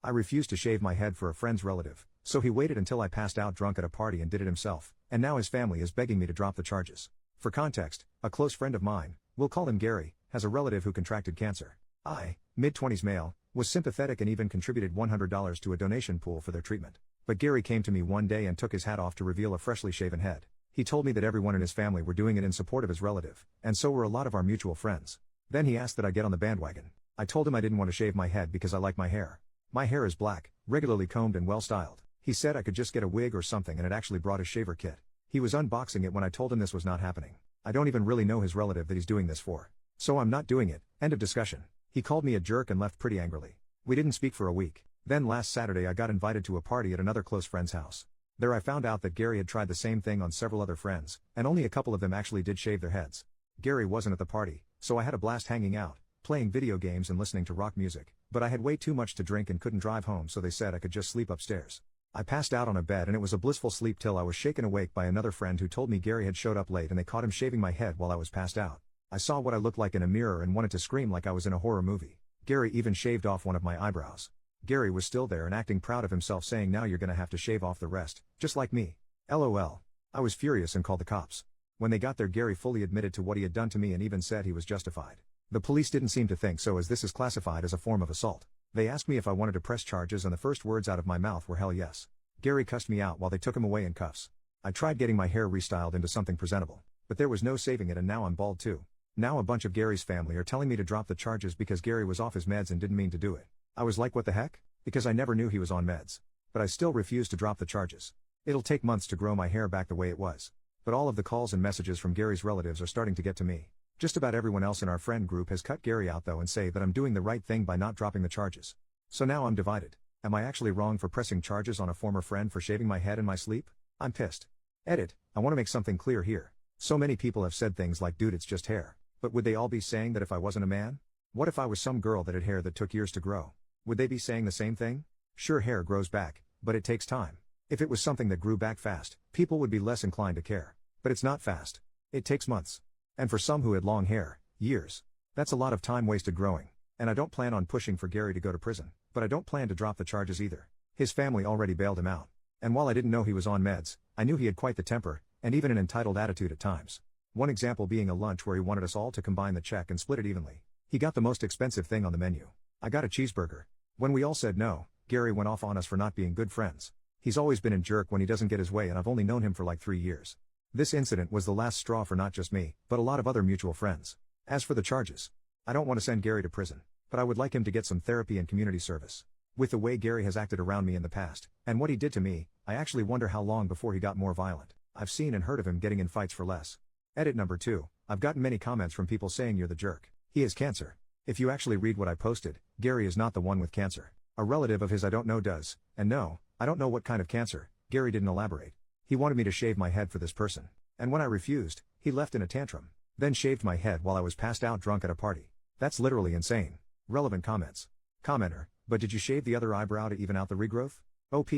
I refused to shave my head for a friend's relative, so he waited until I passed out drunk at a party and did it himself, and now his family is begging me to drop the charges. For context, a close friend of mine, we'll call him Gary, has a relative who contracted cancer. I, mid-20s male, was sympathetic and even contributed $100 to a donation pool for their treatment. But Gary came to me one day and took his hat off to reveal a freshly shaven head. He told me that everyone in his family were doing it in support of his relative, and so were a lot of our mutual friends. Then he asked that I get on the bandwagon. I told him I didn't want to shave my head because I like my hair. My hair is black, regularly combed and well styled. He said I could just get a wig or something and had actually brought his shaver kit. He was unboxing it when I told him this was not happening. I don't even really know his relative that he's doing this for. So I'm not doing it, end of discussion. He called me a jerk and left pretty angrily. We didn't speak for a week. Then last Saturday I got invited to a party at another close friend's house. There I found out that Gary had tried the same thing on several other friends, and only a couple of them actually did shave their heads. Gary wasn't at the party, so I had a blast hanging out, playing video games and listening to rock music, but I had way too much to drink and couldn't drive home, so they said I could just sleep upstairs. I passed out on a bed and it was a blissful sleep till I was shaken awake by another friend who told me Gary had showed up late and they caught him shaving my head while I was passed out. I saw what I looked like in a mirror and wanted to scream like I was in a horror movie. Gary even shaved off one of my eyebrows. Gary was still there and acting proud of himself, saying now you're gonna have to shave off the rest, just like me. LOL. I was furious and called the cops. When they got there, Gary fully admitted to what he had done to me and even said he was justified. The police didn't seem to think so, as this is classified as a form of assault. They asked me if I wanted to press charges and the first words out of my mouth were hell yes. Gary cussed me out while they took him away in cuffs. I tried getting my hair restyled into something presentable, but there was no saving it, and now I'm bald too. Now a bunch of Gary's family are telling me to drop the charges because Gary was off his meds and didn't mean to do it. I was like, what the heck? Because I never knew he was on meds. But I still refuse to drop the charges. It'll take months to grow my hair back the way it was. But all of the calls and messages from Gary's relatives are starting to get to me. Just about everyone else in our friend group has cut Gary out though and say that I'm doing the right thing by not dropping the charges. So now I'm divided. Am I actually wrong for pressing charges on a former friend for shaving my head in my sleep? I'm pissed. Edit. I want to make something clear here. So many people have said things like, dude, it's just hair. But would they all be saying that if I wasn't a man? What if I was some girl that had hair that took years to grow? Would they be saying the same thing? Sure, hair grows back, but it takes time. If it was something that grew back fast, people would be less inclined to care. But it's not fast. It takes months. And for some who had long hair, years. That's a lot of time wasted growing. And I don't plan on pushing for Gary to go to prison, but I don't plan to drop the charges either. His family already bailed him out. And while I didn't know he was on meds, I knew he had quite the temper, and even an entitled attitude at times. One example being a lunch where he wanted us all to combine the check and split it evenly. He got the most expensive thing on the menu. I got a cheeseburger. When we all said no, Gary went off on us for not being good friends. He's always been a jerk when he doesn't get his way, and I've only known him for like 3 years. This incident was the last straw for not just me, but a lot of other mutual friends. As for the charges, I don't want to send Gary to prison, but I would like him to get some therapy and community service. With the way Gary has acted around me in the past, and what he did to me, I actually wonder how long before he got more violent. I've seen and heard of him getting in fights for less. Edit number 2. I've gotten many comments from people saying you're the jerk. He has cancer. If you actually read what I posted, Gary is not the one with cancer. A relative of his I don't know does, and no, I don't know what kind of cancer. Gary didn't elaborate. He wanted me to shave my head for this person. And when I refused, he left in a tantrum. Then shaved my head while I was passed out drunk at a party. That's literally insane. Relevant comments. Commenter, but did you shave the other eyebrow to even out the regrowth? OP,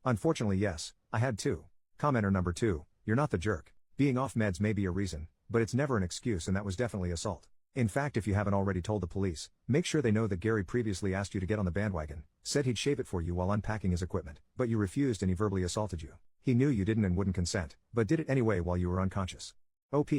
unfortunately yes, I had to. Commenter number 2, you're not the jerk. Being off meds may be a reason, but it's never an excuse, and that was definitely assault. In fact, if you haven't already told the police, make sure they know that Gary previously asked you to get on the bandwagon, said he'd shave it for you while unpacking his equipment, but you refused and he verbally assaulted you. He knew you didn't and wouldn't consent, but did it anyway while you were unconscious. OP,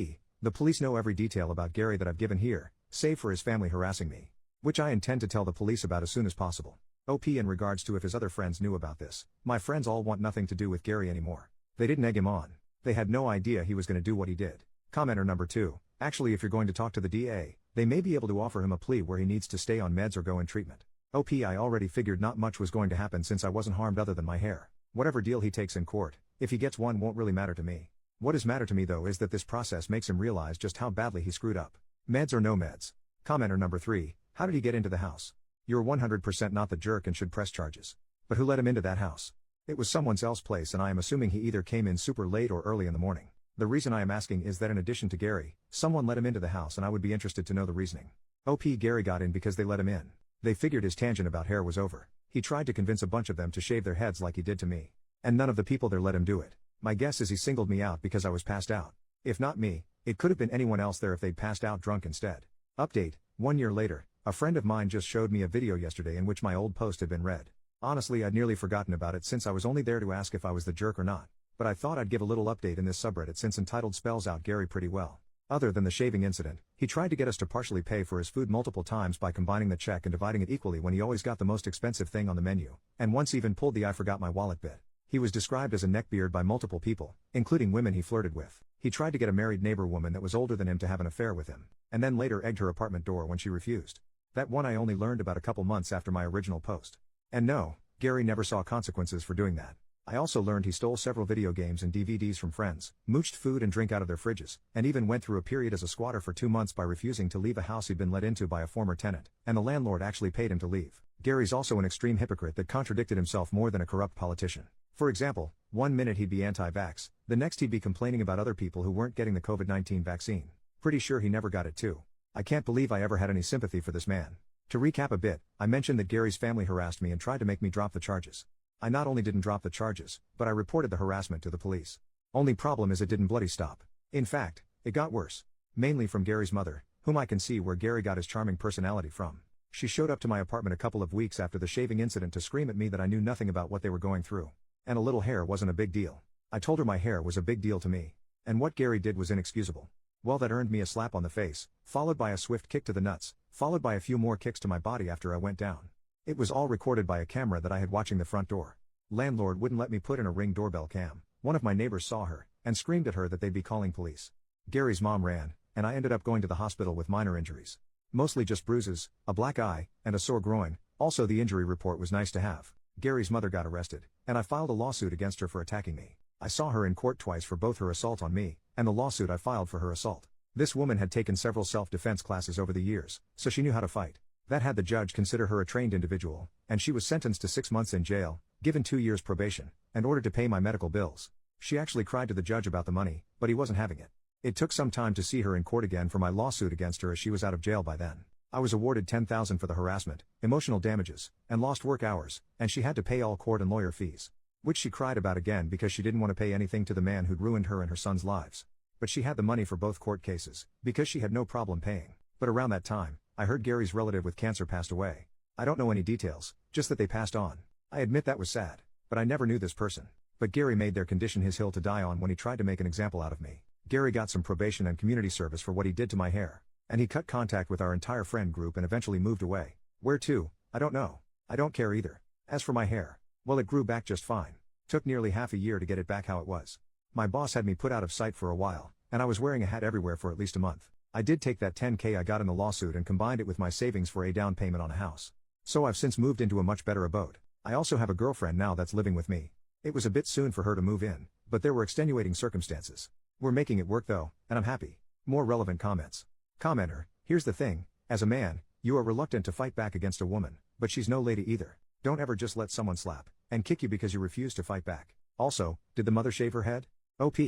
the police know every detail about Gary that I've given here, save for his family harassing me, which I intend to tell the police about as soon as possible. OP, in regards to if his other friends knew about this, my friends all want nothing to do with Gary anymore. They didn't egg him on. They had no idea he was going to do what he did. Commenter number 2, actually if you're going to talk to the DA, they may be able to offer him a plea where he needs to stay on meds or go in treatment. OP, I already figured not much was going to happen since I wasn't harmed other than my hair. Whatever deal he takes in court, if he gets one, won't really matter to me. What does matter to me though is that this process makes him realize just how badly he screwed up. Meds or no meds. Commenter number 3, how did he get into the house? You're 100% not the jerk and should press charges. But who let him into that house? It was someone else's place, and I am assuming he either came in super late or early in the morning. The reason I am asking is that in addition to Gary, someone let him into the house, and I would be interested to know the reasoning. OP, Gary got in because they let him in. They figured his tangent about hair was over. He tried to convince a bunch of them to shave their heads like he did to me. And none of the people there let him do it. My guess is he singled me out because I was passed out. If not me, it could have been anyone else there if they'd passed out drunk instead. Update, 1 year later, a friend of mine just showed me a video yesterday in which my old post had been read. Honestly, I'd nearly forgotten about it since I was only there to ask if I was the jerk or not. But I thought I'd give a little update in this subreddit since entitled spells out Gary pretty well. Other than the shaving incident, he tried to get us to partially pay for his food multiple times by combining the check and dividing it equally when he always got the most expensive thing on the menu, and once even pulled the I forgot my wallet bit. He was described as a neckbeard by multiple people, including women he flirted with. He tried to get a married neighbor woman that was older than him to have an affair with him, and then later egged her apartment door when she refused. That one I only learned about a couple months after my original post. And no, Gary never saw consequences for doing that. I also learned he stole several video games and DVDs from friends, mooched food and drink out of their fridges, and even went through a period as a squatter for 2 months by refusing to leave a house he'd been let into by a former tenant, and the landlord actually paid him to leave. Gary's also an extreme hypocrite that contradicted himself more than a corrupt politician. For example, one minute he'd be anti-vax, the next he'd be complaining about other people who weren't getting the COVID-19 vaccine. Pretty sure he never got it too. I can't believe I ever had any sympathy for this man. To recap a bit, I mentioned that Gary's family harassed me and tried to make me drop the charges. I not only didn't drop the charges, but I reported the harassment to the police. Only problem is it didn't bloody stop. In fact, it got worse. Mainly from Gary's mother, whom I can see where Gary got his charming personality from. She showed up to my apartment a couple of weeks after the shaving incident to scream at me that I knew nothing about what they were going through. And a little hair wasn't a big deal. I told her my hair was a big deal to me. And what Gary did was inexcusable. Well, that earned me a slap on the face, followed by a swift kick to the nuts, followed by a few more kicks to my body after I went down. It was all recorded by a camera that I had watching the front door. Landlord wouldn't let me put in a Ring doorbell cam. One of my neighbors saw her, and screamed at her that they'd be calling police. Gary's mom ran, and I ended up going to the hospital with minor injuries. Mostly just bruises, a black eye, and a sore groin. Also, the injury report was nice to have. Gary's mother got arrested, and I filed a lawsuit against her for attacking me. I saw her in court twice for both her assault on me, and the lawsuit I filed for her assault. This woman had taken several self-defense classes over the years, so she knew how to fight. That had the judge consider her a trained individual, and she was sentenced to 6 months in jail, given 2 years probation, and ordered to pay my medical bills. She actually cried to the judge about the money, but he wasn't having it. It took some time to see her in court again for my lawsuit against her as she was out of jail by then. I was awarded $10,000 for the harassment, emotional damages, and lost work hours, and she had to pay all court and lawyer fees. Which she cried about again because she didn't want to pay anything to the man who'd ruined her and her son's lives. But she had the money for both court cases, because she had no problem paying. But around that time, I heard Gary's relative with cancer passed away. I don't know any details, just that they passed on. I admit that was sad, but I never knew this person. But Gary made their condition his hill to die on when he tried to make an example out of me. Gary got some probation and community service for what he did to my hair. And he cut contact with our entire friend group and eventually moved away. Where to? I don't know. I don't care either. As for my hair, well, it grew back just fine. Took nearly half a year to get it back how it was. My boss had me put out of sight for a while, and I was wearing a hat everywhere for at least a month. I did take that $10,000 I got in the lawsuit and combined it with my savings for a down payment on a house. So I've since moved into a much better abode. I also have a girlfriend now that's living with me. It was a bit soon for her to move in, but there were extenuating circumstances. We're making it work though, and I'm happy. More relevant comments. Commenter, here's the thing, as a man, you are reluctant to fight back against a woman, but she's no lady either. Don't ever just let someone slap and kick you because you refuse to fight back. Also, did the mother shave her head? OP.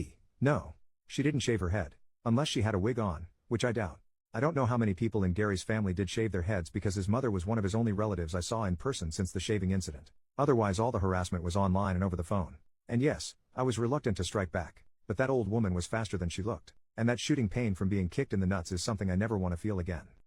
No. She didn't shave her head. Unless she had a wig on, which I doubt. I don't know how many people in Gary's family did shave their heads because his mother was one of his only relatives I saw in person since the shaving incident. Otherwise all the harassment was online and over the phone. And yes, I was reluctant to strike back, but that old woman was faster than she looked. And that shooting pain from being kicked in the nuts is something I never want to feel again.